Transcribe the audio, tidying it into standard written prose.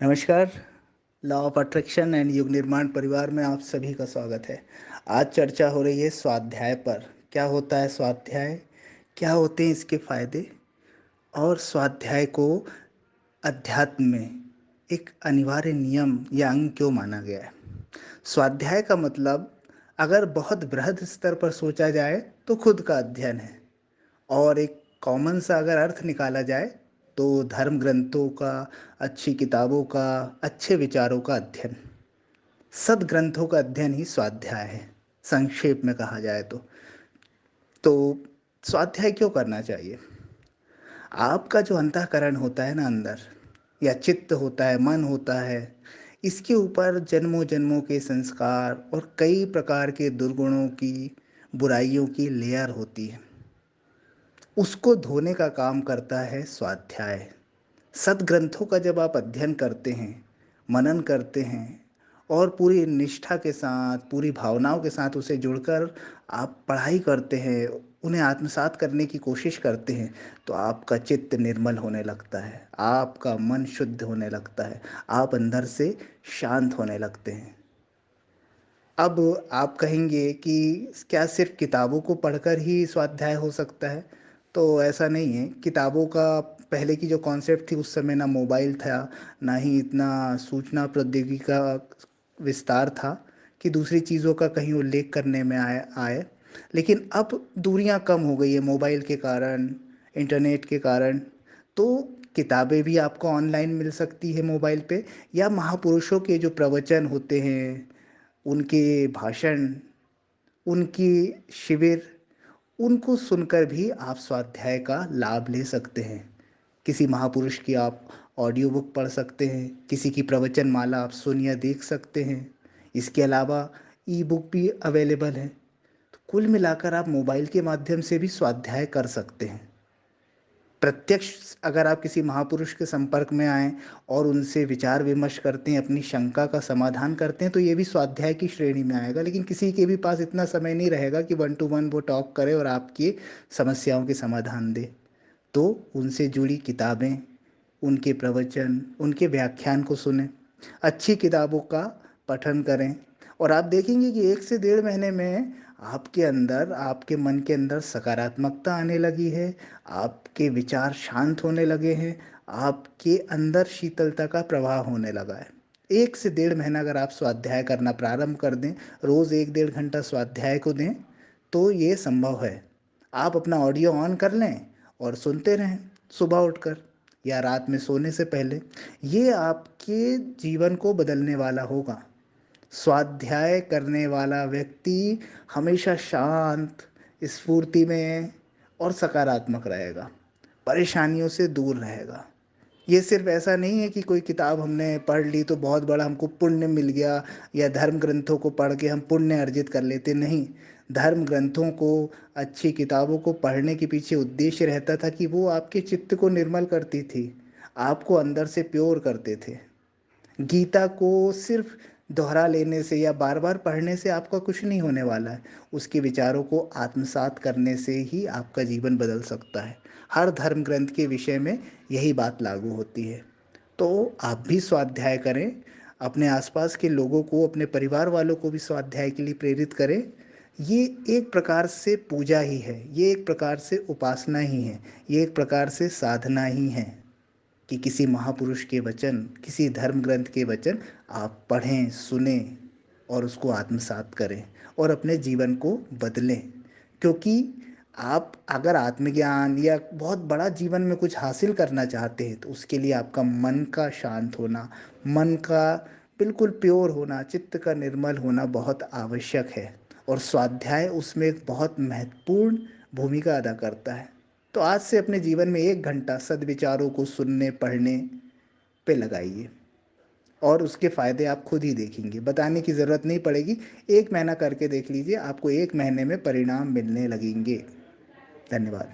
नमस्कार। Law of attraction and युग निर्माण परिवार में आप सभी का स्वागत है। आज चर्चा हो रही है स्वाध्याय पर। क्या होता है स्वाध्याय, क्या होते हैं इसके फायदे, और स्वाध्याय को अध्यात्म में एक अनिवार्य नियम या अंग क्यों माना गया है। स्वाध्याय का मतलब, अगर बहुत बृहद स्तर पर सोचा जाए तो खुद का अध्ययन है, और एक कॉमन सा अगर अर्थ निकाला जाए तो धर्म ग्रंथों का, अच्छी किताबों का, अच्छे विचारों का अध्ययन, सद्ग्रंथों का अध्ययन ही स्वाध्याय है, संक्षेप में कहा जाए तो स्वाध्याय क्यों करना चाहिए। आपका जो अंतःकरण होता है ना अंदर, या चित्त होता है, मन होता है, इसके ऊपर जन्मों जन्मों के संस्कार और कई प्रकार के दुर्गुणों की, बुराइयों की लेयर होती है। उसको धोने का काम करता है स्वाध्याय। सद्ग्रंथों का जब आप अध्ययन करते हैं, मनन करते हैं, और पूरी निष्ठा के साथ, पूरी भावनाओं के साथ उसे जुड़कर आप पढ़ाई करते हैं, उन्हें आत्मसात करने की कोशिश करते हैं, तो आपका चित्त निर्मल होने लगता है, आपका मन शुद्ध होने लगता है, आप अंदर से शांत होने लगते हैं। अब आप कहेंगे कि क्या सिर्फ किताबों को पढ़कर ही स्वाध्याय हो सकता है? तो ऐसा नहीं है। किताबों का पहले की जो कॉन्सेप्ट थी, उस समय ना मोबाइल था, ना ही इतना सूचना प्रौद्योगिकी का विस्तार था कि दूसरी चीज़ों का कहीं उल्लेख करने में आए। लेकिन अब दूरियां कम हो गई है मोबाइल के कारण, इंटरनेट के कारण। तो किताबें भी आपको ऑनलाइन मिल सकती है मोबाइल पे, या महापुरुषों के जो प्रवचन होते हैं, उनके भाषण, उनकी शिविर, उनको सुनकर भी आप स्वाध्याय का लाभ ले सकते हैं। किसी महापुरुष की आप ऑडियो बुक पढ़ सकते हैं, किसी की प्रवचन माला आप सुन या देख सकते हैं। इसके अलावा ई बुक भी अवेलेबल है। तो कुल मिलाकर आप मोबाइल के माध्यम से भी स्वाध्याय कर सकते हैं। प्रत्यक्ष अगर आप किसी महापुरुष के संपर्क में आएँ और उनसे विचार विमर्श करते हैं, अपनी शंका का समाधान करते हैं, तो ये भी स्वाध्याय की श्रेणी में आएगा। लेकिन किसी के भी पास इतना समय नहीं रहेगा कि वन टू वन वो टॉक करे और आपकी समस्याओं के समाधान दे। तो उनसे जुड़ी किताबें, उनके प्रवचन, उनके व्याख्यान को सुनें, अच्छी किताबों का पठन करें, और आप देखेंगे कि 1 से डेढ़ महीने में आपके अंदर, आपके मन के अंदर सकारात्मकता आने लगी है, आपके विचार शांत होने लगे हैं, आपके अंदर शीतलता का प्रवाह होने लगा है। 1 से डेढ़ महीना अगर आप स्वाध्याय करना प्रारंभ कर दें, रोज़ 1 डेढ़ घंटा स्वाध्याय को दें, तो ये संभव है। आप अपना ऑडियो ऑन कर लें और सुनते रहें, सुबह उठकर या रात में सोने से पहले। ये आपके जीवन को बदलने वाला होगा। स्वाध्याय करने वाला व्यक्ति हमेशा शांत, स्फूर्ति में और सकारात्मक रहेगा, परेशानियों से दूर रहेगा। ये सिर्फ ऐसा नहीं है कि कोई किताब हमने पढ़ ली तो बहुत बड़ा हमको पुण्य मिल गया, या धर्म ग्रंथों को पढ़ के हम पुण्य अर्जित कर लेते, नहीं। धर्म ग्रंथों को, अच्छी किताबों को पढ़ने के पीछे उद्देश्य रहता था कि वो आपके चित्त को निर्मल करती थी, आपको अंदर से प्योर करते थे। गीता को सिर्फ दोहरा लेने से या बार बार पढ़ने से आपका कुछ नहीं होने वाला है। उसके विचारों को आत्मसात करने से ही आपका जीवन बदल सकता है। हर धर्म ग्रंथ के विषय में यही बात लागू होती है। तो आप भी स्वाध्याय करें, अपने आसपास के लोगों को, अपने परिवार वालों को भी स्वाध्याय के लिए प्रेरित करें। ये एक प्रकार से पूजा ही है, ये एक प्रकार से उपासना ही है, ये एक प्रकार से साधना ही है कि किसी महापुरुष के वचन, किसी धर्म ग्रंथ के वचन आप पढ़ें, सुने, और उसको आत्मसात करें और अपने जीवन को बदलें। क्योंकि आप अगर आत्मज्ञान या बहुत बड़ा जीवन में कुछ हासिल करना चाहते हैं, तो उसके लिए आपका मन का शांत होना, मन का बिल्कुल प्योर होना, चित्त का निर्मल होना बहुत आवश्यक है। और स्वाध्याय उसमें एक बहुत महत्वपूर्ण भूमिका अदा करता है। तो आज से अपने जीवन में 1 घंटा सद्विचारों को सुनने, पढ़ने पे लगाइए, और उसके फ़ायदे आप खुद ही देखेंगे। बताने की ज़रूरत नहीं पड़ेगी। 1 महीना करके देख लीजिए, आपको 1 महीने में परिणाम मिलने लगेंगे। धन्यवाद।